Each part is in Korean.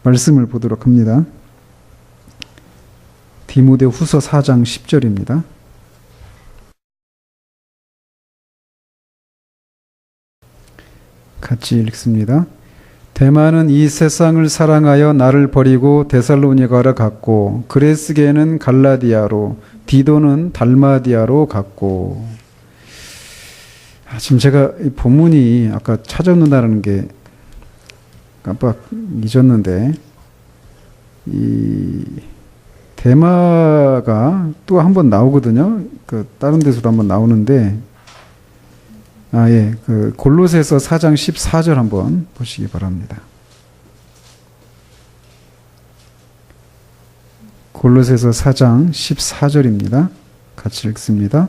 말씀을 보도록 합니다. 디모데후서 4장 10절입니다. 같이 읽습니다. 데마는 이 세상을 사랑하여 나를 버리고 데살로니가로 갔고, 그레스게는 갈라디아로, 디도는 달마디아로 갔고. 지금 제가 이 본문이 아까 찾아놓는다는 게 깜빡 잊었는데, 이 데마가 또 한 번 나오거든요. 그 다른 데서도 한번 나오는데, 그 골로새서 4장 14절 한번 보시기 바랍니다. 골로새서 4장 14절입니다. 같이 읽습니다.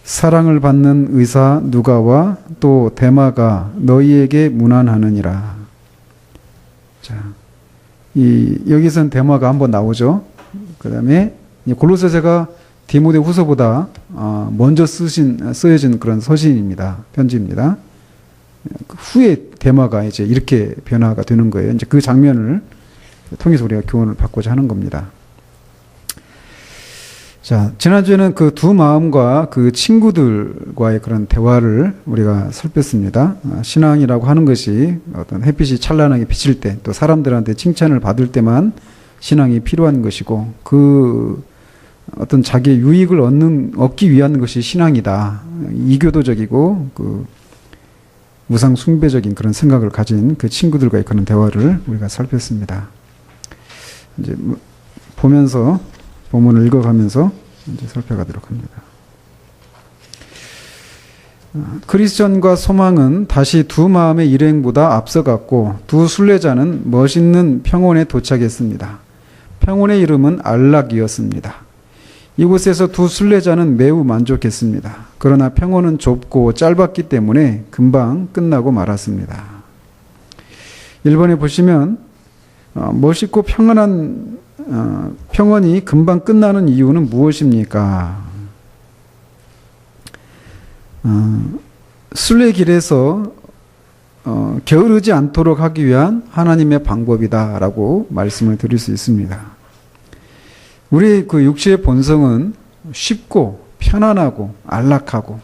사랑을 받는 의사 누가와 또 데마가 너희에게 문안하느니라. 자, 여기선 데마가 한번 나오죠. 그 다음에 골로새서가 디모데후서보다 먼저 쓰여진 그런 서신입니다. 편지입니다. 후에 데마가 이제 이렇게 변화가 되는 거예요. 이제 그 장면을 통해서 우리가 교훈을 받고자 하는 겁니다. 자, 지난주에는 그 두 마음과 그 친구들과의 그런 대화를 우리가 살폈습니다. 신앙이라고 하는 것이 어떤 햇빛이 찬란하게 비칠 때, 또 사람들한테 칭찬을 받을 때만 신앙이 필요한 것이고, 그 어떤 자기의 유익을 얻기 위한 것이 신앙이다. 이교도적이고 그 우상 숭배적인 그런 생각을 가진 그 친구들과의 그런 대화를 우리가 살폈습니다. 이제 보면서 본문을 읽어가면서 이제 살펴가도록 합니다. 크리스천과 소망은 다시 두 마음의 일행보다 앞서갔고, 두 순례자는 멋있는 평원에 도착했습니다. 평원의 이름은 안락이었습니다. 이곳에서 두 순례자는 매우 만족했습니다. 그러나 평원은 좁고 짧았기 때문에 금방 끝나고 말았습니다. 1번에 보시면 멋있고 평안한 평원이 금방 끝나는 이유는 무엇입니까? 순례길에서 게으르지 않도록 하기 위한 하나님의 방법이다라고 말씀을 드릴 수 있습니다. 우리 그 육체의 본성은 쉽고 편안하고 안락하고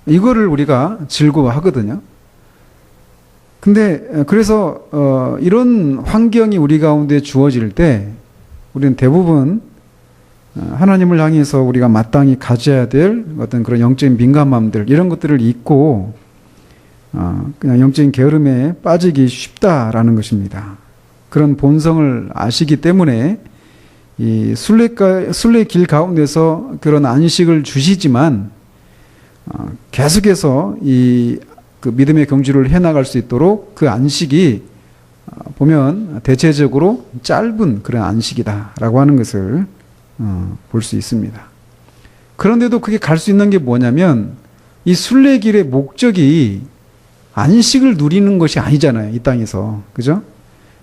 이거를 우리가 즐거워하거든요. 근데 그래서 이런 환경이 우리 가운데 주어질 때 우리는 대부분 하나님을 향해서 우리가 마땅히 가져야 될 어떤 그런 영적인 민감함들, 이런 것들을 잊고 그냥 영적인 게으름에 빠지기 쉽다라는 것입니다. 그런 본성을 아시기 때문에 이 순례길 가운데서 그런 안식을 주시지만 계속해서 그 믿음의 경주를 해나갈 수 있도록 그 안식이 보면 대체적으로 짧은 그런 안식이다라고 하는 것을 볼 수 있습니다. 그런데도 그게 갈 수 있는 게 뭐냐면, 이 순례길의 목적이 안식을 누리는 것이 아니잖아요, 이 땅에서. 그죠?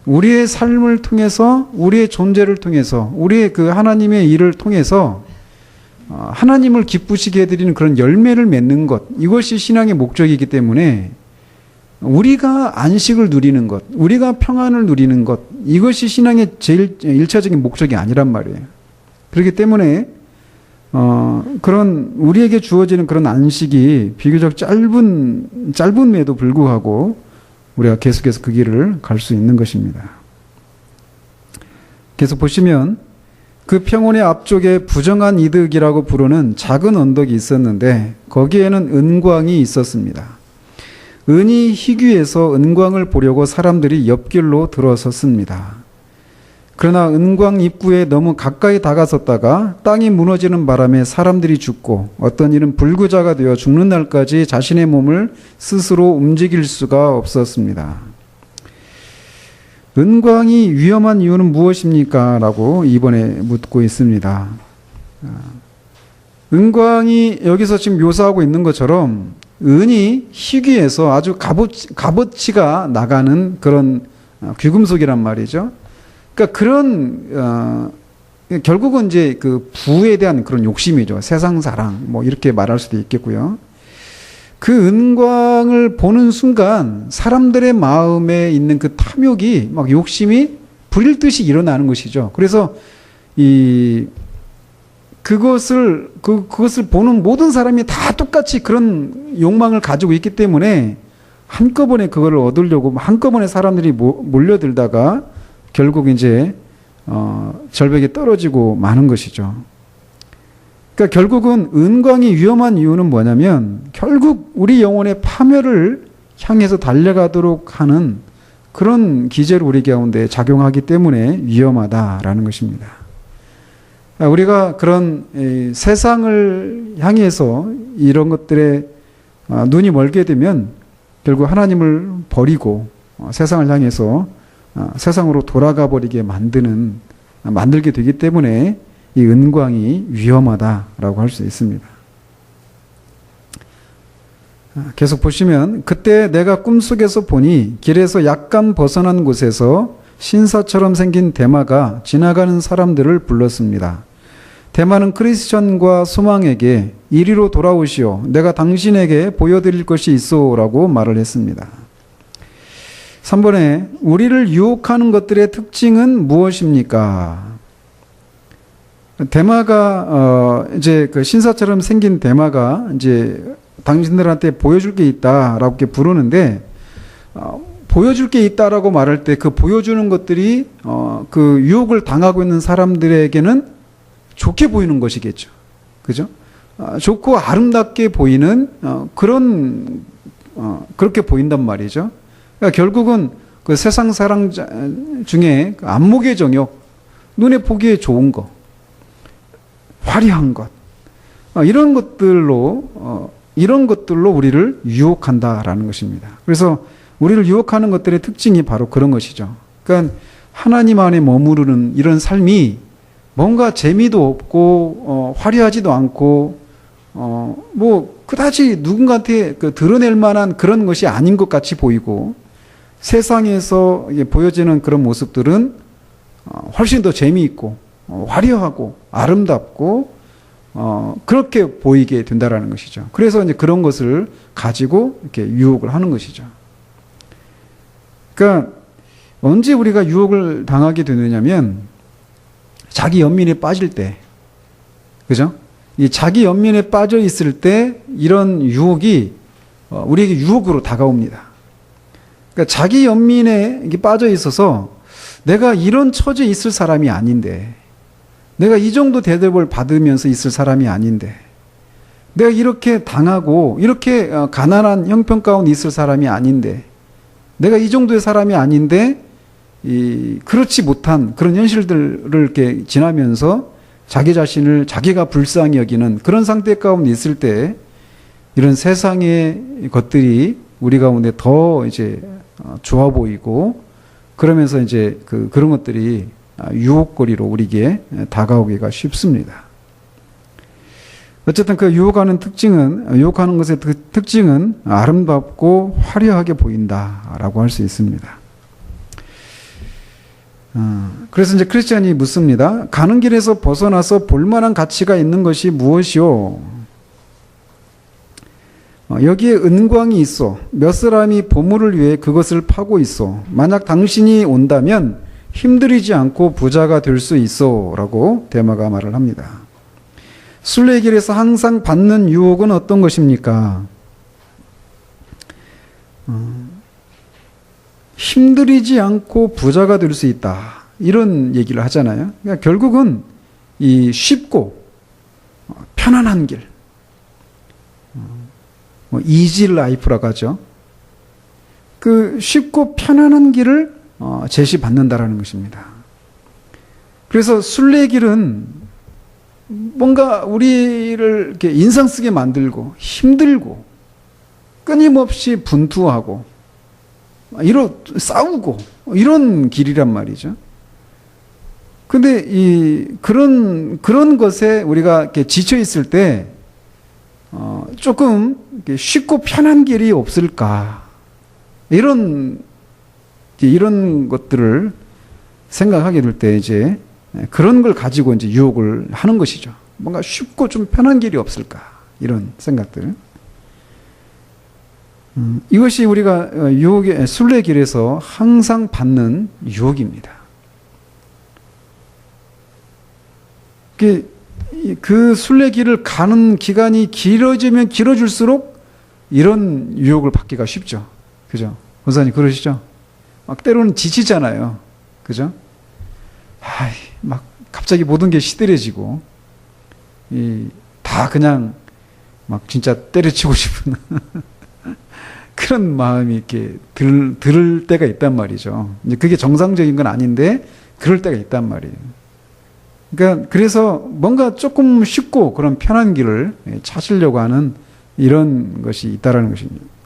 우리의 삶을 통해서, 우리의 존재를 통해서, 우리의 그 하나님의 일을 통해서 하나님을 기쁘시게 해드리는 그런 열매를 맺는 것, 이것이 신앙의 목적이기 때문에 우리가 안식을 누리는 것, 우리가 평안을 누리는 것, 이것이 신앙의 제일 1차적인 목적이 아니란 말이에요. 그렇기 때문에 그런 우리에게 주어지는 그런 안식이 비교적 짧음에도 불구하고 우리가 계속해서 그 길을 갈 수 있는 것입니다. 계속 보시면 그 평원의 앞쪽에 부정한 이득이라고 부르는 작은 언덕이 있었는데 거기에는 은광이 있었습니다. 은이 희귀해서 은광을 보려고 사람들이 옆길로 들어섰습니다. 그러나 은광 입구에 너무 가까이 다가섰다가 땅이 무너지는 바람에 사람들이 죽고 어떤 이는 불구자가 되어 죽는 날까지 자신의 몸을 스스로 움직일 수가 없었습니다. 은광이 위험한 이유는 무엇입니까? 라고 이번에 묻고 있습니다. 은광이 여기서 지금 묘사하고 있는 것처럼 은이 희귀해서 아주 값어치가 나가는 그런 귀금속이란 말이죠. 그러니까 그런 결국은 이제 그 부에 대한 그런 욕심이죠. 세상 사랑 뭐 이렇게 말할 수도 있겠고요. 그 은광을 보는 순간 사람들의 마음에 있는 그 탐욕이 막 욕심이 불일듯이 일어나는 것이죠. 그래서 그것을 보는 모든 사람이 다 똑같이 그런 욕망을 가지고 있기 때문에 한꺼번에 그거를 얻으려고 한꺼번에 사람들이 몰려들다가 결국 이제 절벽에 떨어지고 마는 것이죠. 그러니까 결국은 은광이 위험한 이유는 뭐냐면 결국 우리 영혼의 파멸을 향해서 달려가도록 하는 그런 기제로 우리 가운데 작용하기 때문에 위험하다라는 것입니다. 우리가 그런 세상을 향해서 이런 것들에 눈이 멀게 되면 결국 하나님을 버리고 세상을 향해서 세상으로 돌아가 버리게 만들게 되기 때문에 이 은광이 위험하다라고 할 수 있습니다. 계속 보시면 그때 내가 꿈속에서 보니 길에서 약간 벗어난 곳에서 신사처럼 생긴 대마가 지나가는 사람들을 불렀습니다. 대마는 크리스천과 소망에게 이리로 돌아오시오. 내가 당신에게 보여드릴 것이 있어라고 말을 했습니다. 3번에 우리를 유혹하는 것들의 특징은 무엇입니까? 대마가 이제 그 신사처럼 생긴 대마가 이제 당신들한테 보여줄 게 있다라고 이렇게 부르는데 보여줄 게 있다라고 말할 때 그 보여주는 것들이 그 유혹을 당하고 있는 사람들에게는 좋게 보이는 것이겠죠. 그죠? 좋고 아름답게 보이는 그렇게 보인단 말이죠. 그러니까 결국은 그 세상 사랑 중에 안목의 정욕, 눈에 보기에 좋은 것, 화려한 것, 이런 것들로 우리를 유혹한다라는 것입니다. 그래서 우리를 유혹하는 것들의 특징이 바로 그런 것이죠. 그러니까 하나님 안에 머무르는 이런 삶이 뭔가 재미도 없고 화려하지도 않고 뭐 그다지 누군가한테 드러낼 만한 그런 것이 아닌 것 같이 보이고 세상에서 보여지는 그런 모습들은 훨씬 더 재미있고 화려하고 아름답고 그렇게 보이게 된다라는 것이죠. 그래서 이제 그런 것을 가지고 이렇게 유혹을 하는 것이죠. 그러니까 언제 우리가 유혹을 당하게 되느냐면 자기 연민에 빠질 때, 그죠? 이 자기 연민에 빠져 있을 때 이런 유혹이 우리에게 유혹으로 다가옵니다. 그러니까 자기 연민에 빠져 있어서 내가 이런 처지에 있을 사람이 아닌데, 내가 이 정도 대접을 받으면서 있을 사람이 아닌데, 내가 이렇게 당하고 이렇게 가난한 형편 가운데 있을 사람이 아닌데, 내가 이 정도의 사람이 아닌데 그렇지 못한 그런 현실들을 이렇게 지나면서 자기 자신을 자기가 불쌍히 여기는 그런 상태 가운데 있을 때 이런 세상의 것들이 우리 가운데 더 이제 좋아 보이고 그러면서 이제 그런 것들이 유혹거리로 우리에게 다가오기가 쉽습니다. 어쨌든 그 유혹하는 것의 특징은 아름답고 화려하게 보인다라고 할 수 있습니다. 그래서 이제 크리스찬이 묻습니다. 가는 길에서 벗어나서 볼만한 가치가 있는 것이 무엇이요? 여기에 은광이 있어. 몇 사람이 보물을 위해 그것을 파고 있어. 만약 당신이 온다면 힘들이지 않고 부자가 될 수 있어. 라고 대마가 말을 합니다. 순례길에서 항상 받는 유혹은 어떤 것입니까? 힘들이지 않고 부자가 될 수 있다. 이런 얘기를 하잖아요. 그러니까 결국은 이 쉽고 편안한 길, 이지 라이프라고 하죠. 그 쉽고 편안한 길을 제시받는다라는 것입니다. 그래서 순례길은 뭔가 우리를 이렇게 인상 쓰게 만들고 힘들고 끊임없이 분투하고 싸우고 이런 길이란 말이죠. 근데 그런 것에 우리가 이렇게 지쳐 있을 때 조금 쉽고 편한 길이 없을까 이런 것들을 생각하게 될 때 이제 그런 걸 가지고 이제 유혹을 하는 것이죠. 뭔가 쉽고 좀 편한 길이 없을까 이런 생각들. 이것이 우리가 순례길에서 항상 받는 유혹입니다. 그 순례길을 가는 기간이 길어지면 길어질수록 이런 유혹을 받기가 쉽죠. 그죠? 권사님 그러시죠? 막 때로는 지치잖아요. 그죠? 막 갑자기 모든 게 시들해지고, 다 그냥 막 진짜 때려치고 싶은 그런 마음이 이렇게 들 때가 있단 말이죠. 이제 그게 정상적인 건 아닌데, 그럴 때가 있단 말이에요. 그러니까 그래서 뭔가 조금 쉽고 그런 편한 길을 찾으려고 하는 이런 것이 있다라는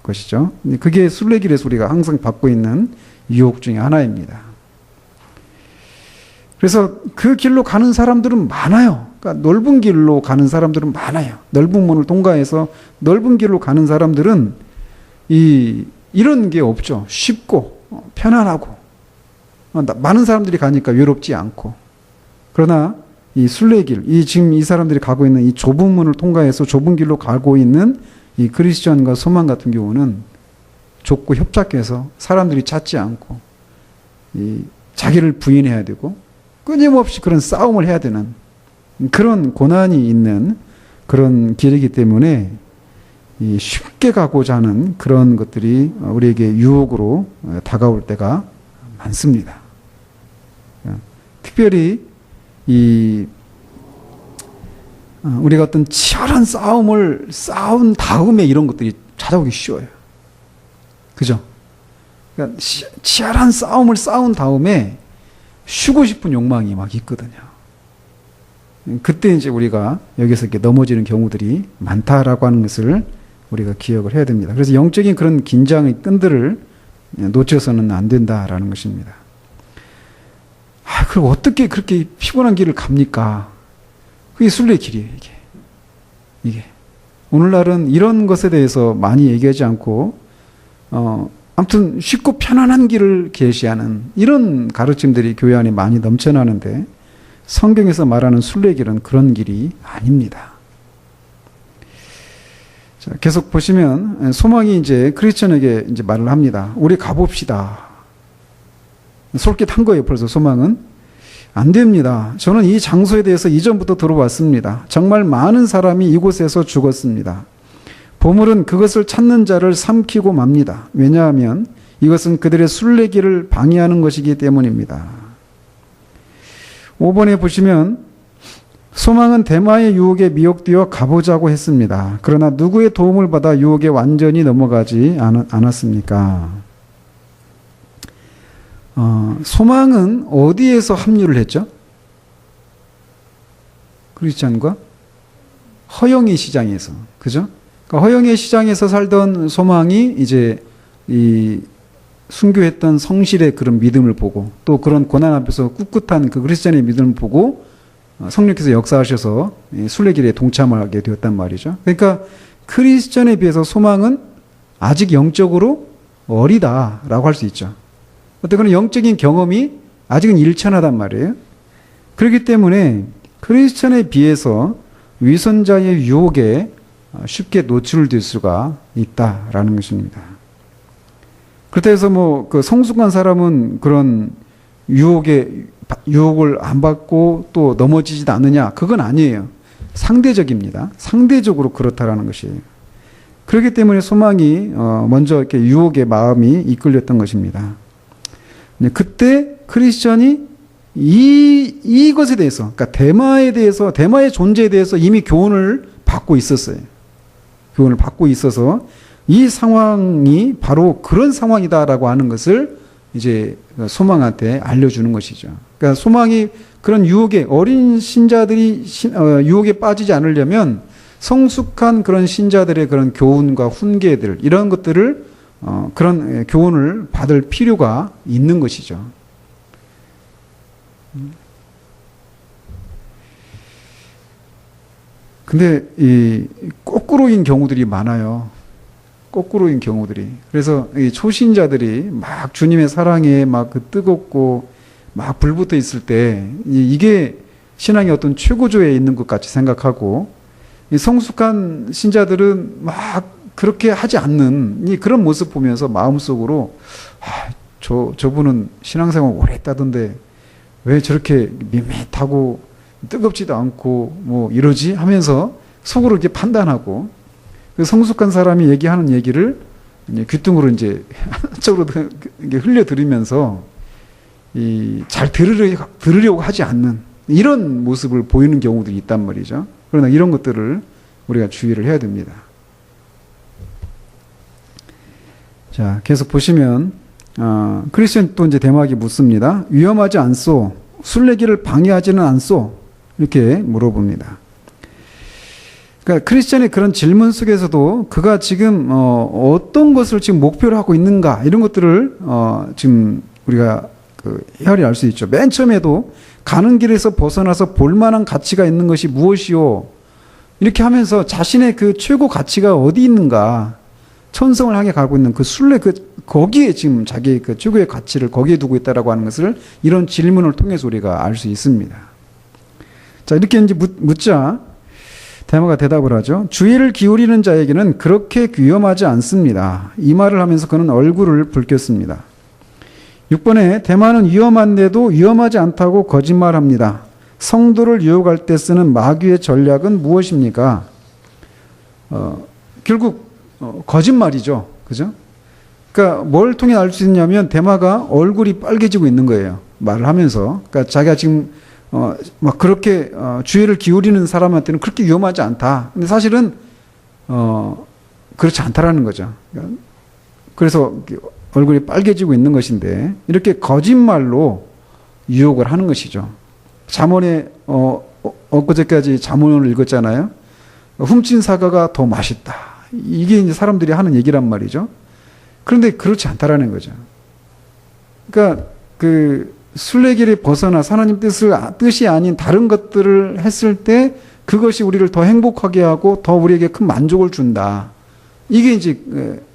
것이죠. 그게 순례길에서 우리가 항상 받고 있는 유혹 중에 하나입니다. 그래서 그 길로 가는 사람들은 많아요. 그러니까 넓은 길로 가는 사람들은 많아요. 넓은 문을 통과해서 넓은 길로 가는 사람들은 이런 게 없죠. 쉽고 편안하고 많은 사람들이 가니까 외롭지 않고. 그러나 이 순례길, 지금 이 사람들이 가고 있는 이 좁은 문을 통과해서 좁은 길로 가고 있는 이 그리스도인과 소망 같은 경우는 좁고 협착해서 사람들이 찾지 않고 자기를 부인해야 되고 끊임없이 그런 싸움을 해야 되는 그런 고난이 있는 그런 길이기 때문에 쉽게 가고자 하는 그런 것들이 우리에게 유혹으로 다가올 때가 많습니다. 특별히 우리가 어떤 치열한 싸움을 싸운 다음에 이런 것들이 찾아오기 쉬워요. 그죠? 그러니까 치열한 싸움을 싸운 다음에 쉬고 싶은 욕망이 막 있거든요. 그때 이제 우리가 여기서 이렇게 넘어지는 경우들이 많다라고 하는 것을 우리가 기억을 해야 됩니다. 그래서 영적인 그런 긴장의 끈들을 놓쳐서는 안 된다라는 것입니다. 그럼 어떻게 그렇게 피곤한 길을 갑니까? 그게 순례길이에요, 이게. 오늘날은 이런 것에 대해서 많이 얘기하지 않고, 아무튼 쉽고 편안한 길을 계시하는 이런 가르침들이 교회 안에 많이 넘쳐나는데, 성경에서 말하는 순례길은 그런 길이 아닙니다. 자, 계속 보시면, 소망이 이제 크리스천에게 이제 말을 합니다. 우리 가봅시다. 솔깃한 거예요, 벌써 소망은. 안 됩니다. 저는 이 장소에 대해서 이전부터 들어왔습니다. 정말 많은 사람이 이곳에서 죽었습니다. 보물은 그것을 찾는 자를 삼키고 맙니다. 왜냐하면 이것은 그들의 순례길을 방해하는 것이기 때문입니다. 5번에 보시면 소망은 대마의 유혹에 미혹되어 가보자고 했습니다. 그러나 누구의 도움을 받아 유혹에 완전히 넘어가지 않았습니까? 소망은 어디에서 합류를 했죠? 크리스찬과 허영의 시장에서, 그죠? 그러니까 허영의 시장에서 살던 소망이 이제 이 순교했던 성실의 그런 믿음을 보고 또 그런 고난 앞에서 꿋꿋한 그 크리스찬의 믿음을 보고 성령께서 역사하셔서 순례길에 동참하게 되었단 말이죠. 그러니까 크리스찬에 비해서 소망은 아직 영적으로 어리다라고 할 수 있죠. 어떤 영적인 경험이 아직은 일천하단 말이에요. 그렇기 때문에 크리스천에 비해서 위선자의 유혹에 쉽게 노출될 수가 있다라는 것입니다. 그렇다 해서 그 성숙한 사람은 그런 유혹을 안 받고 또 넘어지지도 않느냐? 그건 아니에요. 상대적입니다. 상대적으로 그렇다라는 것이에요. 그렇기 때문에 소망이 먼저 이렇게 유혹의 마음이 이끌렸던 것입니다. 그때 크리스천이 이것에 대해서, 그러니까 대마의 존재에 대해서 이미 교훈을 받고 있었어요. 교훈을 받고 있어서 이 상황이 바로 그런 상황이다라고 하는 것을 이제 소망한테 알려주는 것이죠. 그러니까 소망이 그런 유혹에, 어린 신자들이 유혹에 빠지지 않으려면 성숙한 그런 신자들의 그런 교훈과 훈계들, 이런 것들을 그런 교훈을 받을 필요가 있는 것이죠. 근데 거꾸로인 경우들이 많아요. 거꾸로인 경우들이. 그래서 이 초신자들이 막 주님의 사랑에 막 그 뜨겁고 막 불붙어 있을 때 이게 신앙의 어떤 최고조에 있는 것 같이 생각하고, 이 성숙한 신자들은 막 그렇게 하지 않는 그런 모습 보면서 마음속으로 저분은 신앙생활 오래 했다던데 왜 저렇게 밋밋하고 뜨겁지도 않고 뭐 이러지 하면서 속으로 이렇게 판단하고, 그 성숙한 사람이 얘기하는 얘기를 이제 귀뚱으로 이제 한쪽으로 흘려 들으면서 잘 들으려고 하지 않는 이런 모습을 보이는 경우도 있단 말이죠. 그러나 이런 것들을 우리가 주의를 해야 됩니다. 자, 계속 보시면 크리스천 또 이제 대마에게 묻습니다. 위험하지 않소? 순례길을 방해하지는 않소? 이렇게 물어봅니다. 그러니까 크리스천의 그런 질문 속에서도 그가 지금 어떤 것을 지금 목표로 하고 있는가 이런 것들을 지금 우리가 헤아려 알 수 있죠. 맨 처음에도 가는 길에서 벗어나서 볼만한 가치가 있는 것이 무엇이요? 이렇게 하면서 자신의 그 최고 가치가 어디 있는가, 천성을 향해 가고 있는 그 순례 거기에 지금 자기의 그 최고의 가치를 거기에 두고 있다라고 하는 것을 이런 질문을 통해서 우리가 알 수 있습니다. 자, 이렇게 이제 묻자 대마가 대답을 하죠. 주의를 기울이는 자에게는 그렇게 위험하지 않습니다. 이 말을 하면서 그는 얼굴을 붉혔습니다. 6번에 대마는 위험한데도 위험하지 않다고 거짓말합니다. 성도를 유혹할 때 쓰는 마귀의 전략은 무엇입니까? 결국 거짓말이죠. 그죠? 그러니까 뭘 통해 알 수 있냐면 대마가 얼굴이 빨개지고 있는 거예요. 말을 하면서. 그러니까 자기가 지금 막 그렇게 주의를 기울이는 사람한테는 그렇게 위험하지 않다. 근데 사실은 그렇지 않다라는 거죠. 그래서 얼굴이 빨개지고 있는 것인데 이렇게 거짓말로 유혹을 하는 것이죠. 잠언에 엊그제까지 잠언을 읽었잖아요. 훔친 사과가 더 맛있다. 이게 이제 사람들이 하는 얘기란 말이죠. 그런데 그렇지 않다라는 거죠. 그러니까 그 순례길에 벗어나 하나님 뜻이 아닌 다른 것들을 했을 때 그것이 우리를 더 행복하게 하고 더 우리에게 큰 만족을 준다. 이게 이제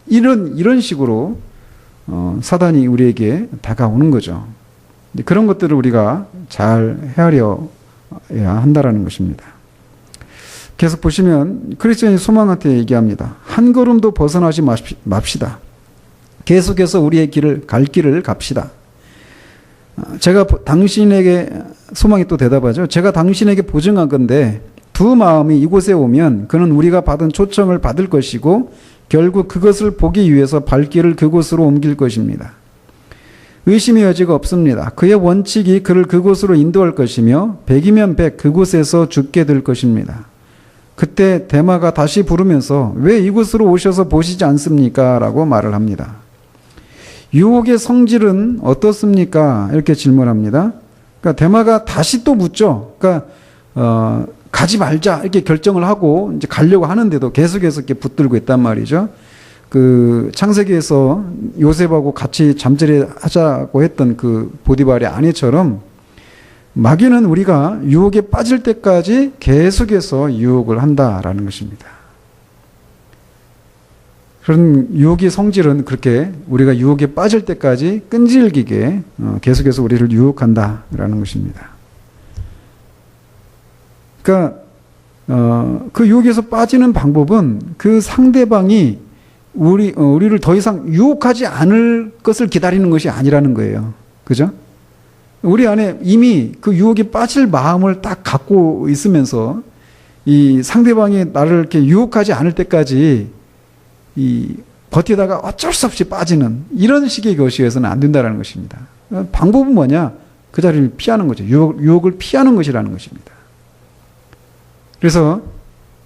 이런 식으로 사단이 우리에게 다가오는 거죠. 그런 것들을 우리가 잘 헤아려야 한다라는 것입니다. 계속 보시면 크리스천이 소망한테 얘기합니다. 한 걸음도 벗어나지 맙시다. 계속해서 우리의 갈 길을 갑시다. 제가 당신에게, 소망이 또 대답하죠. 제가 당신에게 보증하건대 두 마음이 이곳에 오면 그는 우리가 받은 초청을 받을 것이고 결국 그것을 보기 위해서 발길을 그곳으로 옮길 것입니다. 의심의 여지가 없습니다. 그의 원칙이 그를 그곳으로 인도할 것이며 100이면 100 그곳에서 죽게 될 것입니다. 그때 대마가 다시 부르면서 왜 이곳으로 오셔서 보시지 않습니까? 라고 말을 합니다. 유혹의 성질은 어떻습니까? 이렇게 질문합니다. 그러니까 대마가 다시 또 묻죠. 그러니까 가지 말자 이렇게 결정을 하고 이제 가려고 하는데도 계속해서 이렇게 붙들고 있단 말이죠. 그 창세기에서 요셉하고 같이 잠자리 하자고 했던 그 보디발의 아내처럼 마귀는 우리가 유혹에 빠질 때까지 계속해서 유혹을 한다라는 것입니다. 그런 유혹의 성질은 그렇게 우리가 유혹에 빠질 때까지 끈질기게 계속해서 우리를 유혹한다라는 것입니다. 그러니까 그 유혹에서 빠지는 방법은 그 상대방이 우리를 더 이상 유혹하지 않을 것을 기다리는 것이 아니라는 거예요. 그죠? 우리 안에 이미 그 유혹에 빠질 마음을 딱 갖고 있으면서 이 상대방이 나를 이렇게 유혹하지 않을 때까지 버티다가 어쩔 수 없이 빠지는 이런 식의 것이어서는 안 된다는 것입니다. 방법은 뭐냐? 그 자리를 피하는 거죠. 유혹을 피하는 것이라는 것입니다. 그래서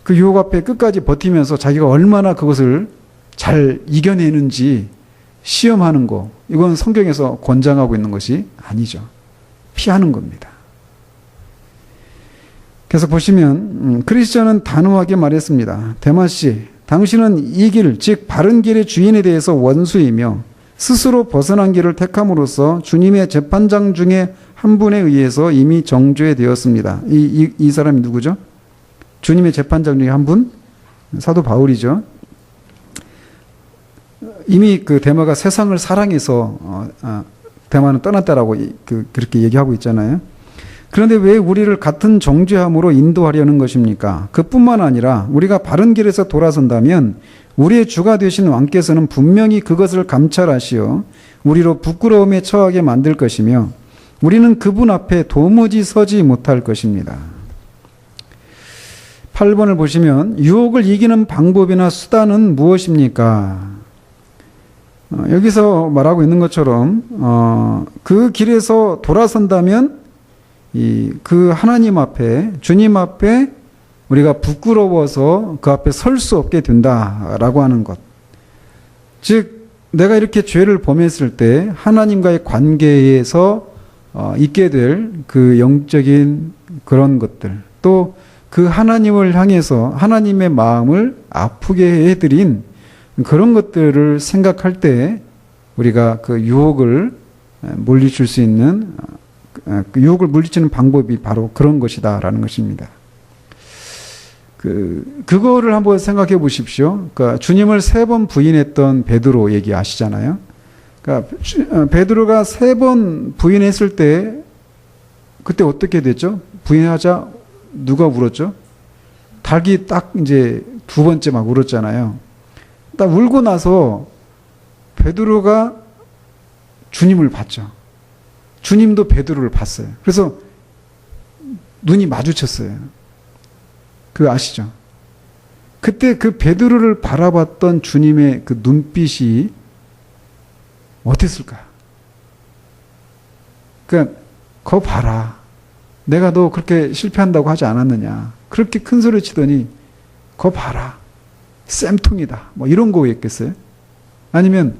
그 유혹 앞에 끝까지 버티면서 자기가 얼마나 그것을 잘 이겨내는지 시험하는 거, 이건 성경에서 권장하고 있는 것이 아니죠. 피하는 겁니다. 그래서 보시면 크리스천은 단호하게 말했습니다. 대마씨, 당신은 이 길, 즉 바른 길의 주인에 대해서 원수이며 스스로 벗어난 길을 택함으로써 주님의 재판장 중에 한 분에 의해서 이미 정죄되었습니다. 이 사람이 누구죠? 주님의 재판장 중에 한 분? 사도 바울이죠. 이미 그 대마가 세상을 사랑해서 대마는 떠났다라고 그렇게 얘기하고 있잖아요. 그런데 왜 우리를 같은 정죄함으로 인도하려는 것입니까? 그뿐만 아니라 우리가 바른 길에서 돌아선다면 우리의 주가 되신 왕께서는 분명히 그것을 감찰하시어 우리로 부끄러움에 처하게 만들 것이며 우리는 그분 앞에 도무지 서지 못할 것입니다. 8번을 보시면 유혹을 이기는 방법이나 수단은 무엇입니까? 여기서 말하고 있는 것처럼 그 길에서 돌아선다면 그 하나님 앞에, 주님 앞에 우리가 부끄러워서 그 앞에 설 수 없게 된다라고 하는 것. 즉 내가 이렇게 죄를 범했을 때 하나님과의 관계에서 있게 될 그 영적인 그런 것들, 또 그 하나님을 향해서 하나님의 마음을 아프게 해드린 그런 것들을 생각할 때 우리가 그 유혹을 물리칠 수 있는, 그 유혹을 물리치는 방법이 바로 그런 것이다라는 것입니다. 그거를 한번 생각해 보십시오. 그러니까 주님을 3번 부인했던 베드로 얘기 아시잖아요. 그러니까 베드로가 3번 부인했을 때 그때 어떻게 됐죠? 부인하자 누가 울었죠? 닭이 딱 이제 2번째 막 울었잖아요. 딱 울고 나서 베드로가 주님을 봤죠. 주님도 베드로를 봤어요. 그래서 눈이 마주쳤어요. 그거 아시죠? 그때 그 베드로를 바라봤던 주님의 그 눈빛이 어땠을까요? 그러니까 거 봐라. 내가 너 그렇게 실패한다고 하지 않았느냐. 그렇게 큰 소리 치더니 거 봐라. 쌤통이다. 뭐 이런 거였겠어요? 아니면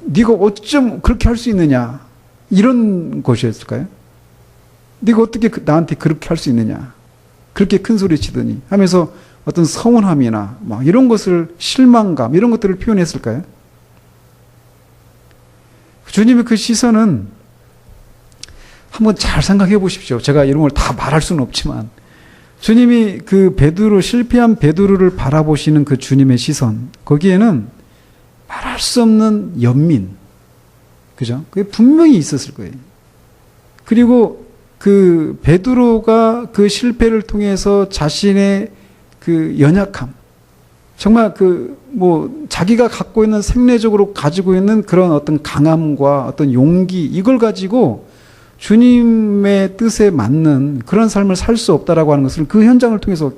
네가 어쩜 그렇게 할 수 있느냐. 이런 것이었을까요? 네가 어떻게 나한테 그렇게 할 수 있느냐. 그렇게 큰 소리 치더니 하면서 어떤 서운함이나 막 이런 것을, 실망감 이런 것들을 표현했을까요? 주님의 그 시선은 한번 잘 생각해 보십시오. 제가 이런 걸 다 말할 수는 없지만 주님이 그 베드로, 실패한 베드로를 바라보시는 그 주님의 시선, 거기에는 말할 수 없는 연민, 그죠? 그게 분명히 있었을 거예요. 그리고 그 베드로가 그 실패를 통해서 자신의 그 연약함, 정말 자기가 갖고 있는, 생내적으로 가지고 있는 그런 어떤 강함과 어떤 용기, 이걸 가지고 주님의 뜻에 맞는 그런 삶을 살 수 없다라고 하는 것을 그 현장을 통해서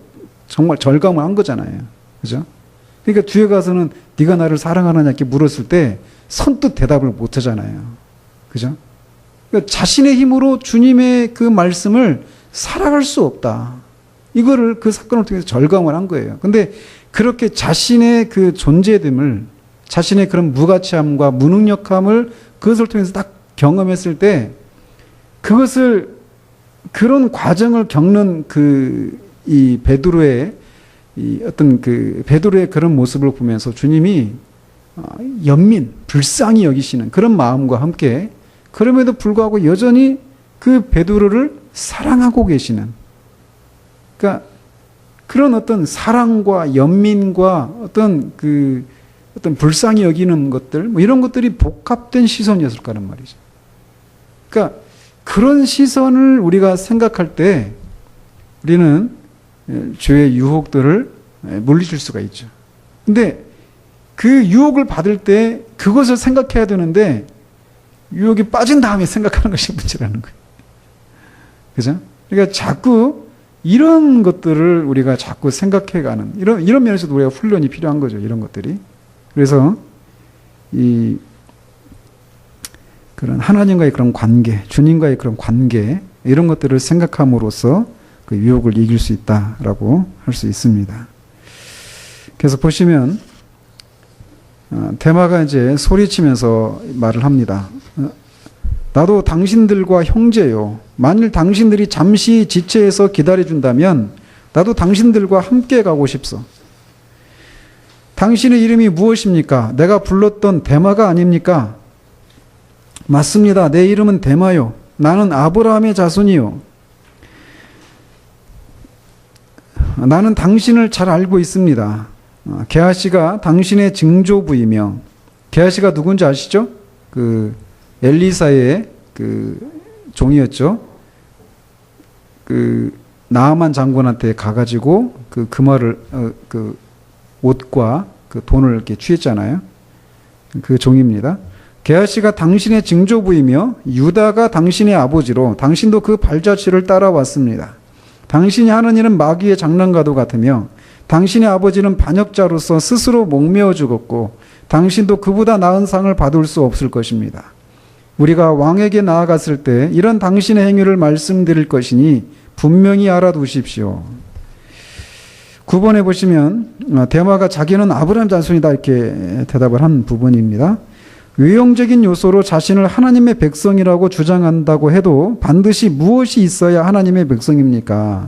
정말 절감을 한 거잖아요. 그죠? 그러니까 뒤에 가서는 네가 나를 사랑하느냐 이렇게 물었을 때 선뜻 대답을 못 하잖아요. 그죠? 그러니까 자신의 힘으로 주님의 그 말씀을 살아갈 수 없다. 이거를 그 사건을 통해서 절감을 한 거예요. 근데 그렇게 자신의 그 존재됨을, 자신의 그런 무가치함과 무능력함을 그것을 통해서 딱 경험했을 때 그것을, 그런 과정을 겪는 이 베드로의 어떤 베드로의 그런 모습을 보면서 주님이 연민, 불쌍히 여기시는 그런 마음과 함께 그럼에도 불구하고 여전히 그 베드로를 사랑하고 계시는, 그러니까 그런 어떤 사랑과 연민과 어떤 불쌍히 여기는 것들, 뭐 이런 것들이 복합된 시선이었을 거란 말이죠. 그러니까 그런 시선을 우리가 생각할 때 우리는 죄의 유혹들을 물리칠 수가 있죠. 근데 그 유혹을 받을 때 그것을 생각해야 되는데 유혹이 빠진 다음에 생각하는 것이 문제라는 거예요. 그죠? 그러니까 자꾸 이런 것들을 우리가 자꾸 생각해가는, 이런 면에서도 우리가 훈련이 필요한 거죠. 이런 것들이. 그래서 그런 하나님과의 그런 관계, 주님과의 그런 관계, 이런 것들을 생각함으로써 그 유혹을 이길 수 있다라고 할 수 있습니다. 그래서 보시면 데마가 이제 소리치면서 말을 합니다. 나도 당신들과 형제요. 만일 당신들이 잠시 지체해서 기다려준다면 나도 당신들과 함께 가고 싶소. 당신의 이름이 무엇입니까? 내가 불렀던 데마가 아닙니까? 맞습니다. 내 이름은 데마요. 나는 아브라함의 자손이요. 나는 당신을 잘 알고 있습니다. 게하시가 당신의 증조부이며, 게하시가 누군지 아시죠? 엘리사의 종이었죠. 나아만 장군한테 가가지고 금화를, 옷과 돈을 이렇게 취했잖아요. 그 종입니다. 게하시가 당신의 증조부이며 유다가 당신의 아버지로 당신도 그 발자취를 따라왔습니다. 당신이 하는 일은 마귀의 장난과도 같으며 당신의 아버지는 반역자로서 스스로 목매어 죽었고 당신도 그보다 나은 상을 받을 수 없을 것입니다. 우리가 왕에게 나아갔을 때 이런 당신의 행위를 말씀드릴 것이니 분명히 알아두십시오. 9번에 보시면 데마가 자기는 아브라함 자손이다 이렇게 대답을 한 부분입니다. 외형적인 요소로 자신을 하나님의 백성이라고 주장한다고 해도 반드시 무엇이 있어야 하나님의 백성입니까?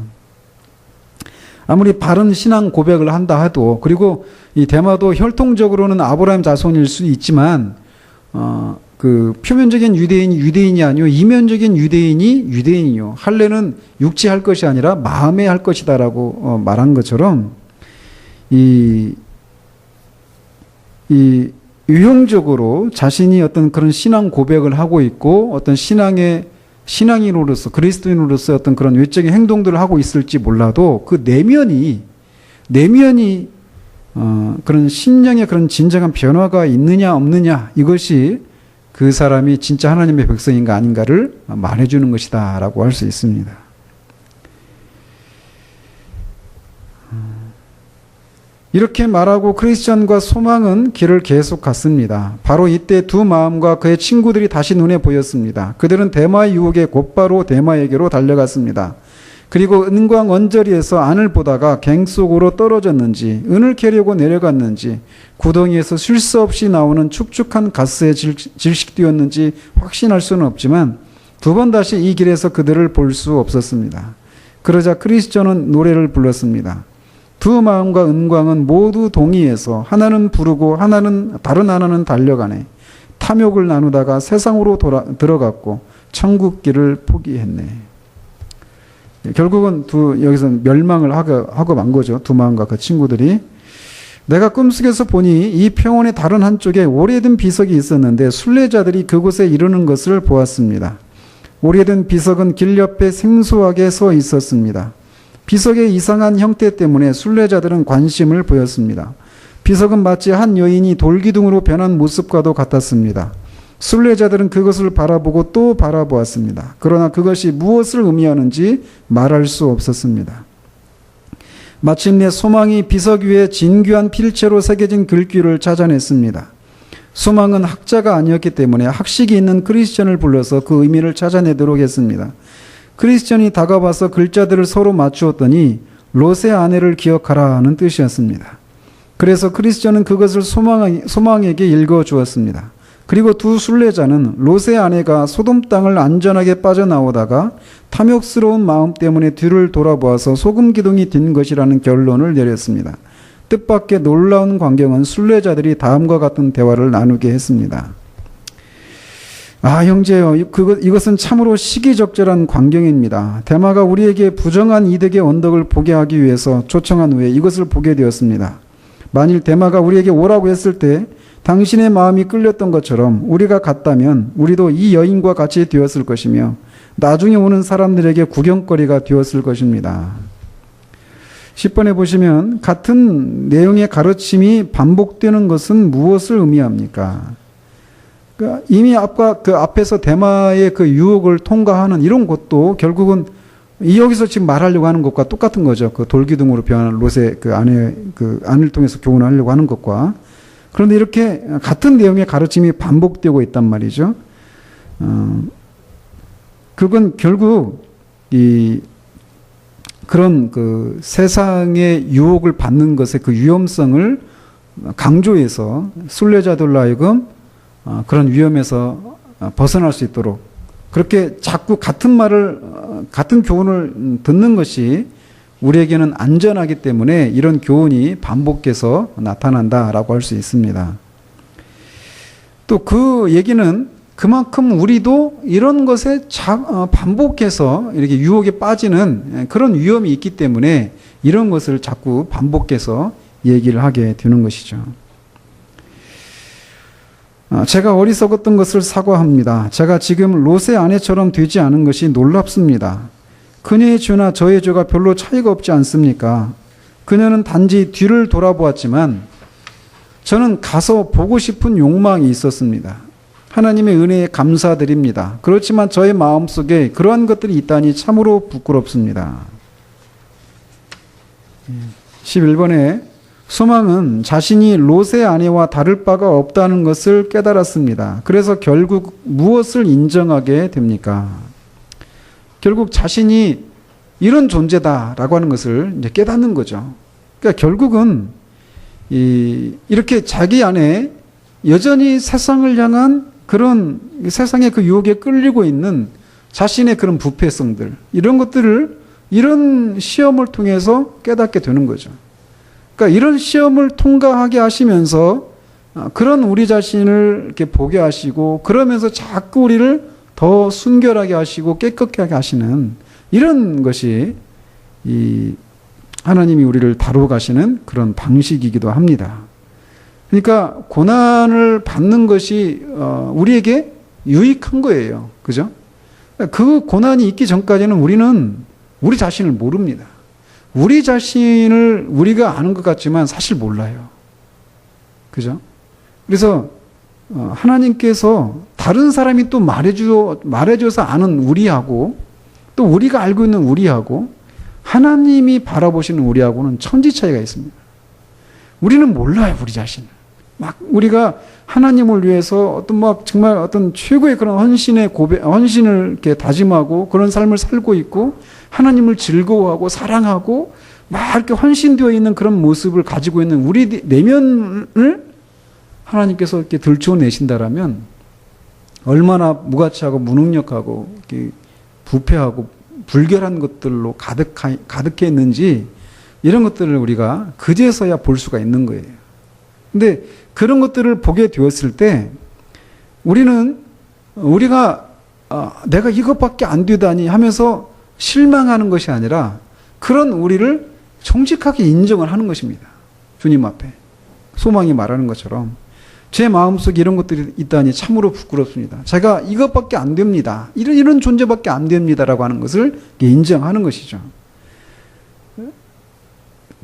아무리 바른 신앙 고백을 한다 해도, 그리고 이 데마도 혈통적으로는 아브라함 자손일 수 있지만 그 표면적인 유대인이 아니요 이면적인 유대인이요 할례는 육체할 것이 아니라 마음에 할 것이다라고 말한 것처럼 이 유형적으로 자신이 어떤 그런 신앙 고백을 하고 있고 어떤 신앙인으로서 그리스도인으로서 어떤 그런 외적인 행동들을 하고 있을지 몰라도 그 내면이 그런 심령의 그런 진정한 변화가 있느냐 없느냐, 이것이 그 사람이 진짜 하나님의 백성인가 아닌가를 말해주는 것이다 라고 할 수 있습니다. 이렇게 말하고 크리스천과 소망은 길을 계속 갔습니다. 바로 이때 두 마음과 그의 친구들이 다시 눈에 보였습니다. 그들은 데마의 유혹에 곧바로 데마에게로 달려갔습니다. 그리고 은광 언저리에서 안을 보다가 갱 속으로 떨어졌는지 은을 캐려고 내려갔는지 구덩이에서 쉴 새 없이 나오는 축축한 가스에 질식되었는지 확신할 수는 없지만 두 번 다시 이 길에서 그들을 볼 수 없었습니다. 그러자 크리스천은 노래를 불렀습니다. 두 마음과 은광은 모두 동의해서 하나는 부르고 다른 하나는 달려가네. 탐욕을 나누다가 세상으로 들어갔고 천국 길을 포기했네. 결국은 여기서 멸망을 하고 만 거죠. 두 마음과 그 친구들이. 내가 꿈속에서 보니 이 평원의 다른 한쪽에 오래된 비석이 있었는데 순례자들이 그곳에 이르는 것을 보았습니다. 오래된 비석은 길 옆에 생소하게 서 있었습니다. 비석의 이상한 형태 때문에 순례자들은 관심을 보였습니다. 비석은 마치 한 여인이 돌기둥으로 변한 모습과도 같았습니다. 순례자들은 그것을 바라보고 또 바라보았습니다. 그러나 그것이 무엇을 의미하는지 말할 수 없었습니다. 마침내 소망이 비석 위에 진귀한 필체로 새겨진 글귀를 찾아냈습니다. 소망은 학자가 아니었기 때문에 학식이 있는 크리스천을 불러서 그 의미를 찾아내도록 했습니다. 크리스천이 다가와서 글자들을 서로 맞추었더니 롯의 아내를 기억하라는 뜻이었습니다. 그래서 크리스천은 그것을 소망에게 읽어주었습니다. 그리고 두 순례자는 롯의 아내가 소돔 땅을 안전하게 빠져나오다가 탐욕스러운 마음 때문에 뒤를 돌아보아서 소금 기둥이 된 것이라는 결론을 내렸습니다. 뜻밖의 놀라운 광경은 순례자들이 다음과 같은 대화를 나누게 했습니다. 형제여, 이것은 참으로 시기적절한 광경입니다. 데마가 우리에게 부정한 이득의 언덕을 보게 하기 위해서 초청한 후에 이것을 보게 되었습니다. 만일 데마가 우리에게 오라고 했을 때 당신의 마음이 끌렸던 것처럼 우리가 갔다면 우리도 이 여인과 같이 되었을 것이며 나중에 오는 사람들에게 구경거리가 되었을 것입니다. 10번에 보시면 같은 내용의 가르침이 반복되는 것은 무엇을 의미합니까? 그러니까 이미 앞에서 데마의 그 유혹을 통과하는 이런 것도 결국은 여기서 지금 말하려고 하는 것과 똑같은 거죠. 그 돌기둥으로 변한 롯의 안을 통해서 교훈을 하려고 하는 것과. 그런데 이렇게 같은 내용의 가르침이 반복되고 있단 말이죠. 그건 결국 그런 그 세상의 유혹을 받는 것의 그 위험성을 강조해서 순례자들로 하여금 그런 위험에서 벗어날 수 있도록 그렇게 자꾸 같은 교훈을 듣는 것이 우리에게는 안전하기 때문에 이런 교훈이 반복해서 나타난다라고 할 수 있습니다. 또 그 얘기는 그만큼 우리도 이런 것에 반복해서 이렇게 유혹에 빠지는 그런 위험이 있기 때문에 이런 것을 자꾸 반복해서 얘기를 하게 되는 것이죠. 제가 어리석었던 것을 사과합니다. 제가 지금 롯의 아내처럼 되지 않은 것이 놀랍습니다. 그녀의 죄나 저의 죄가 별로 차이가 없지 않습니까? 그녀는 단지 뒤를 돌아보았지만 저는 가서 보고 싶은 욕망이 있었습니다. 하나님의 은혜에 감사드립니다. 그렇지만 저의 마음속에 그러한 것들이 있다니 참으로 부끄럽습니다. 11번에 소망은 자신이 롯의 아내와 다를 바가 없다는 것을 깨달았습니다. 그래서 결국 무엇을 인정하게 됩니까? 결국 자신이 이런 존재다라고 하는 것을 이제 깨닫는 거죠. 그러니까 결국은 이렇게 자기 안에 여전히 세상을 향한 그런 세상의 그 유혹에 끌리고 있는 자신의 그런 부패성들, 이런 것들을 이런 시험을 통해서 깨닫게 되는 거죠. 그러니까 이런 시험을 통과하게 하시면서 그런 우리 자신을 이렇게 보게 하시고, 그러면서 자꾸 우리를 더 순결하게 하시고 깨끗하게 하시는 이런 것이 이 하나님이 우리를 다루어 가시는 그런 방식이기도 합니다. 그러니까 고난을 받는 것이 우리에게 유익한 거예요. 그죠? 그 고난이 있기 전까지는 우리는 우리 자신을 모릅니다. 우리 자신을 우리가 아는 것 같지만 사실 몰라요. 그죠? 그래서 하나님께서 다른 사람이 또 말해줘서 아는 우리하고, 또 우리가 알고 있는 우리하고, 하나님이 바라보시는 우리하고는 천지 차이가 있습니다. 우리는 몰라요, 우리 자신을. 막 우리가 하나님을 위해서 정말 어떤 최고의 그런 헌신을 이렇게 다짐하고 그런 삶을 살고 있고, 하나님을 즐거워하고 사랑하고 막 이렇게 헌신되어 있는 그런 모습을 가지고 있는 우리 내면을 하나님께서 이렇게 들춰내신다라면 얼마나 무가치하고 무능력하고 이렇게 부패하고 불결한 것들로 가득해 있는지, 이런 것들을 우리가 그제서야 볼 수가 있는 거예요. 근데 그런 것들을 보게 되었을 때 우리가 내가 이것밖에 안 되다니 하면서 실망하는 것이 아니라 그런 우리를 정직하게 인정을 하는 것입니다. 주님 앞에. 소망이 말하는 것처럼 제 마음속에 이런 것들이 있다니 참으로 부끄럽습니다. 제가 이것밖에 안 됩니다. 이런 존재밖에 안 됩니다라고 하는 것을 인정하는 것이죠.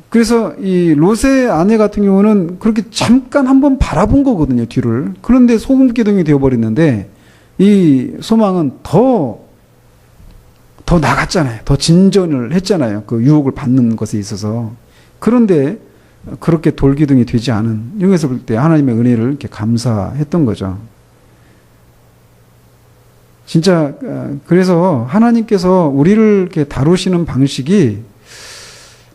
그래서 이 롯의 아내 같은 경우는 그렇게 잠깐 한번 바라본 거거든요, 뒤를. 그런데 소금 기둥이 되어버렸는데 이 소망은 더 나갔잖아요. 더 진전을 했잖아요. 그 유혹을 받는 것에 있어서. 그런데 그렇게 돌기둥이 되지 않은, 여기서 볼 때 하나님의 은혜를 이렇게 감사했던 거죠. 진짜 그래서 하나님께서 우리를 이렇게 다루시는 방식이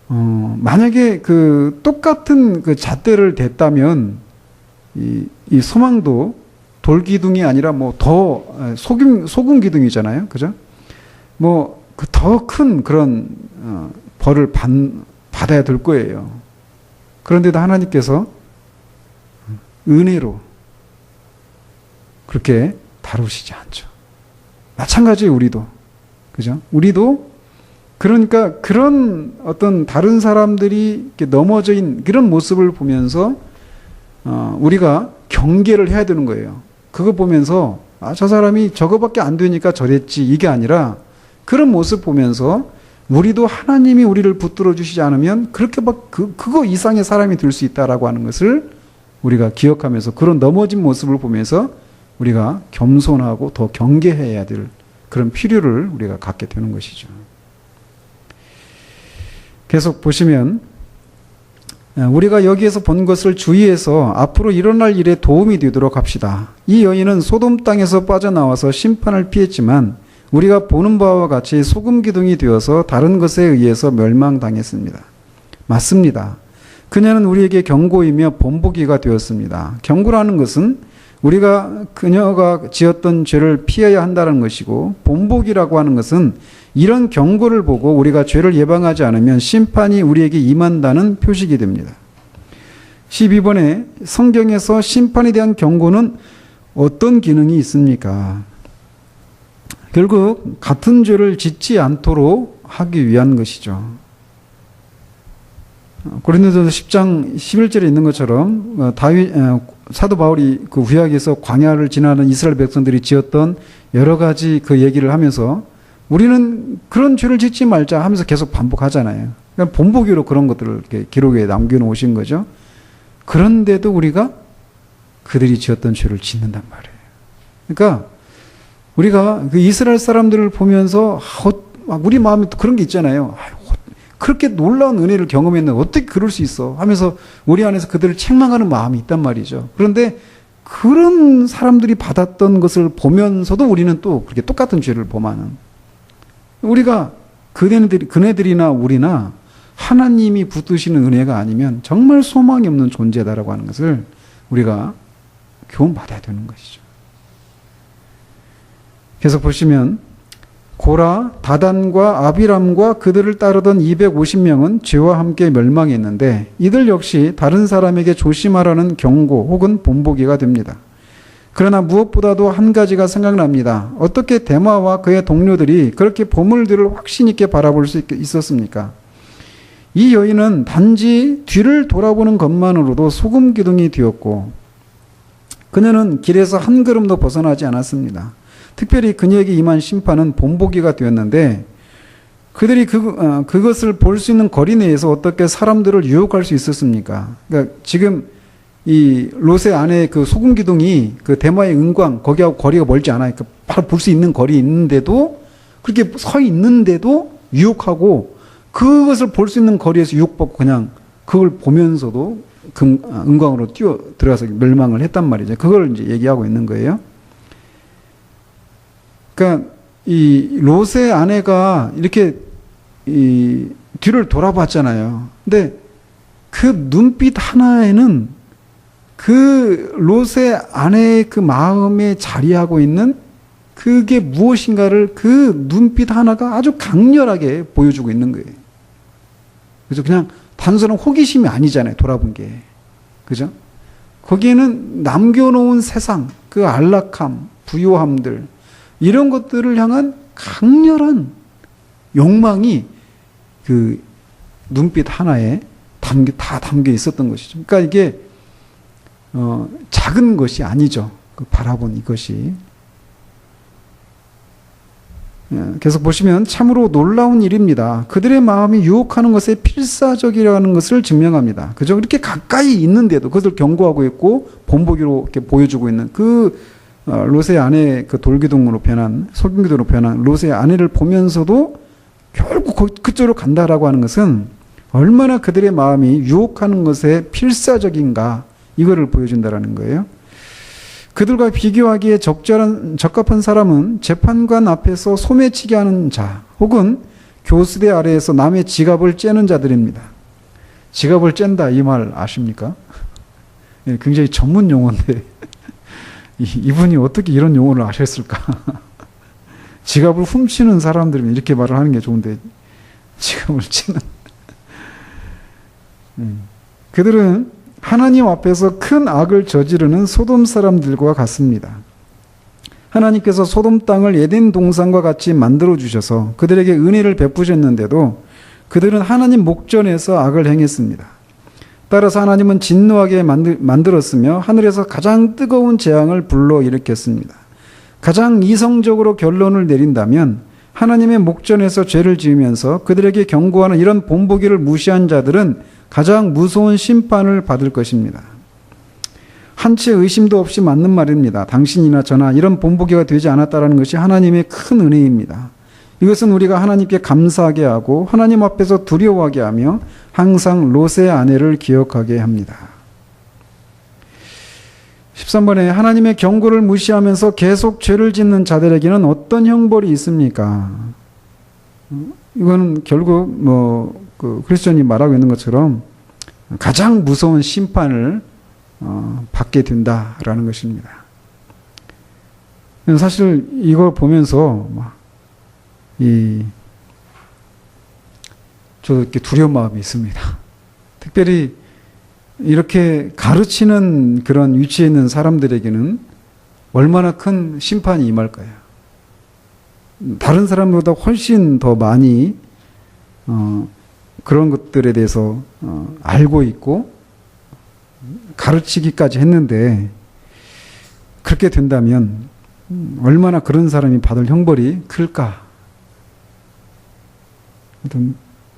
만약에 그 똑같은 그 잣대를 댔다면 이 소망도 돌기둥이 아니라 뭐 더 소금 기둥이잖아요, 그죠? 뭐 그 더 큰 그런 벌을 받아야 될 거예요. 그런데도 하나님께서 은혜로 그렇게 다루시지 않죠. 마찬가지예요, 우리도. 그죠? 우리도 그러니까 그런 어떤 다른 사람들이 이렇게 넘어져 있는 그런 모습을 보면서 우리가 경계를 해야 되는 거예요. 그거 보면서 저 사람이 저거밖에 안 되니까 저랬지, 이게 아니라 그런 모습 보면서 우리도 하나님이 우리를 붙들어 주시지 않으면 그렇게 그거 이상의 사람이 될 수 있다라고 하는 것을 우리가 기억하면서, 그런 넘어진 모습을 보면서 우리가 겸손하고 더 경계해야 될 그런 필요를 우리가 갖게 되는 것이죠. 계속 보시면 우리가 여기에서 본 것을 주의해서 앞으로 일어날 일에 도움이 되도록 합시다. 이 여인은 소돔 땅에서 빠져나와서 심판을 피했지만 우리가 보는 바와 같이 소금 기둥이 되어서 다른 것에 의해서 멸망당했습니다. 맞습니다. 그녀는 우리에게 경고이며 본보기가 되었습니다. 경고라는 것은 우리가 그녀가 지었던 죄를 피해야 한다는 것이고, 본보기라고 하는 것은 이런 경고를 보고 우리가 죄를 예방하지 않으면 심판이 우리에게 임한다는 표식이 됩니다. 12번에 성경에서 심판에 대한 경고는 어떤 기능이 있습니까? 결국 같은 죄를 짓지 않도록 하기 위한 것이죠. 고린도전서 10장 11절에 있는 것처럼 사도 바울이 그 구약에서 광야를 지나는 이스라엘 백성들이 지었던 여러 가지 그 얘기를 하면서 우리는 그런 죄를 짓지 말자 하면서 계속 반복하잖아요. 그러니까 본보기로 그런 것들을 이렇게 기록에 남겨놓으신 거죠. 그런데도 우리가 그들이 지었던 죄를 짓는단 말이에요. 그러니까 우리가 그 이스라엘 사람들을 보면서 우리 마음에 또 그런 게 있잖아요. 그렇게 놀라운 은혜를 경험했는데 어떻게 그럴 수 있어 하면서 우리 안에서 그들을 책망하는 마음이 있단 말이죠. 그런데 그런 사람들이 받았던 것을 보면서도 우리는 또 그렇게 똑같은 죄를 범하는, 우리가 그네들이나 우리나 하나님이 붙드시는 은혜가 아니면 정말 소망이 없는 존재다라고 하는 것을 우리가 교훈받아야 되는 것이죠. 계속 보시면 고라, 다단과 아비람과 그들을 따르던 250명은 죄와 함께 멸망했는데 이들 역시 다른 사람에게 조심하라는 경고 혹은 본보기가 됩니다. 그러나 무엇보다도 한 가지가 생각납니다. 어떻게 데마와 그의 동료들이 그렇게 보물들을 확신 있게 바라볼 수 있었습니까? 이 여인은 단지 뒤를 돌아보는 것만으로도 소금 기둥이 되었고 그녀는 길에서 한 걸음도 벗어나지 않았습니다. 특별히 그녀에게 임한 심판은 본보기가 되었는데 그들이 그것을 볼 수 있는 거리 내에서 어떻게 사람들을 유혹할 수 있었습니까? 그러니까 지금 이 롯의 아내 그 소금 기둥이 그 대마의 은광 거기하고 거리가 멀지 않아요. 그러니까 바로 볼 수 있는 거리에 있는데도 그렇게 서 있는데도 유혹하고 그것을 볼 수 있는 거리에서 유혹받고 그냥 그걸 보면서도 은광으로 뛰어 들어가서 멸망을 했단 말이죠. 그걸 이제 얘기하고 있는 거예요. 그러니까 이 롯의 아내가 이렇게 이 뒤를 돌아봤잖아요. 근데 그 눈빛 하나에는 그 롯의 아내의 그 마음에 자리하고 있는 그게 무엇인가를 그 눈빛 하나가 아주 강렬하게 보여주고 있는 거예요. 그래서 그냥 단순한 호기심이 아니잖아요. 돌아본 게. 그죠? 거기에는 남겨놓은 세상, 그 안락함, 부요함들, 이런 것들을 향한 강렬한 욕망이 그 눈빛 하나에 다 담겨 있었던 것이죠. 그러니까 이게 작은 것이 아니죠. 그 바라본 이것이. 계속 보시면 참으로 놀라운 일입니다. 그들의 마음이 유혹하는 것에 필사적이라는 것을 증명합니다. 그죠? 이렇게 가까이 있는데도 그것을 경고하고 있고 본보기로 이렇게 보여주고 있는 그 롯의 아내 그 돌기둥으로 변한 소금기둥으로 변한 롯의 아내를 보면서도 결국 그쪽으로 간다라고 하는 것은 얼마나 그들의 마음이 유혹하는 것에 필사적인가 이거를 보여준다라는 거예요. 그들과 비교하기에 적합한 사람은 재판관 앞에서 소매치기 하는 자 혹은 교수대 아래에서 남의 지갑을 째는 자들입니다. 지갑을 쨘다 이 말 아십니까? 굉장히 전문 용어인데 이분이 어떻게 이런 용어를 아셨을까? 지갑을 훔치는 사람들이면 이렇게 말을 하는 게 좋은데 지갑을 째는 그들은 하나님 앞에서 큰 악을 저지르는 소돔 사람들과 같습니다. 하나님께서 소돔 땅을 에덴 동산과 같이 만들어 주셔서 그들에게 은혜를 베푸셨는데도 그들은 하나님 목전에서 악을 행했습니다. 따라서 하나님은 진노하게 만들었으며 하늘에서 가장 뜨거운 재앙을 불러일으켰습니다. 가장 이성적으로 결론을 내린다면 하나님의 목전에서 죄를 지으면서 그들에게 경고하는 이런 본보기를 무시한 자들은 가장 무서운 심판을 받을 것입니다. 한 채 의심도 없이 맞는 말입니다. 당신이나 저나 이런 본보기가 되지 않았다는 것이 하나님의 큰 은혜입니다. 이것은 우리가 하나님께 감사하게 하고 하나님 앞에서 두려워하게 하며 항상 롯의 아내를 기억하게 합니다. 13번에 하나님의 경고를 무시하면서 계속 죄를 짓는 자들에게는 어떤 형벌이 있습니까? 이거는 결국 그 크리스천이 말하고 있는 것처럼 가장 무서운 심판을 받게 된다라는 것입니다. 사실 이걸 보면서 저도 이렇게 두려운 마음이 있습니다. 특별히 이렇게 가르치는 그런 위치에 있는 사람들에게는 얼마나 큰 심판이 임할까요? 다른 사람보다 훨씬 더 많이 그런 것들에 대해서 알고 있고 가르치기까지 했는데 그렇게 된다면 얼마나 그런 사람이 받을 형벌이 클까?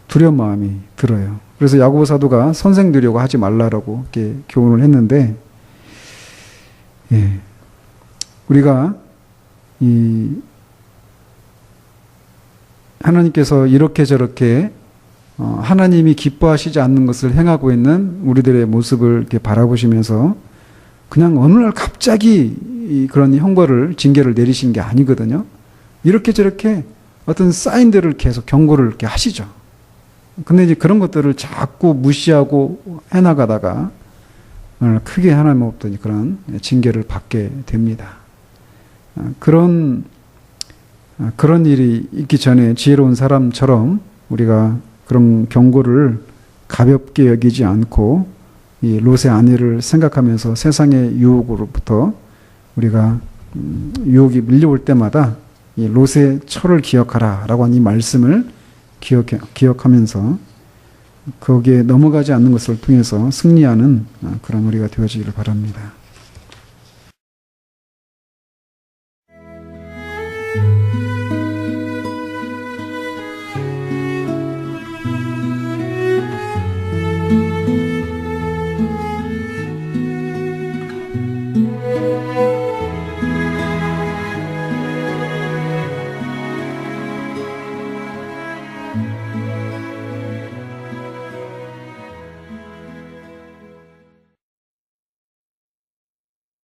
두려운 마음이 들어요. 그래서 야고보 사도가 선생 되려고 하지 말라라고 이렇게 교훈을 했는데, 우리가 이 하나님께서 이렇게 저렇게 하나님이 기뻐하시지 않는 것을 행하고 있는 우리들의 모습을 이렇게 바라보시면서 그냥 어느 날 갑자기 그런 형벌을, 징계를 내리신 게 아니거든요. 이렇게 저렇게 어떤 사인들을 계속 경고를 이렇게 하시죠. 근데 이제 그런 것들을 자꾸 무시하고 해나가다가 크게 하나님으로부터 그런 징계를 받게 됩니다. 그런 일이 있기 전에 지혜로운 사람처럼 우리가 그런 경고를 가볍게 여기지 않고 이 롯의 아내를 생각하면서 세상의 유혹으로부터 우리가 유혹이 밀려올 때마다 이 롯의 철을 기억하라라고 하는 이 말씀을 기억하면서 거기에 넘어가지 않는 것을 통해서 승리하는 그런 우리가 되어지기를 바랍니다.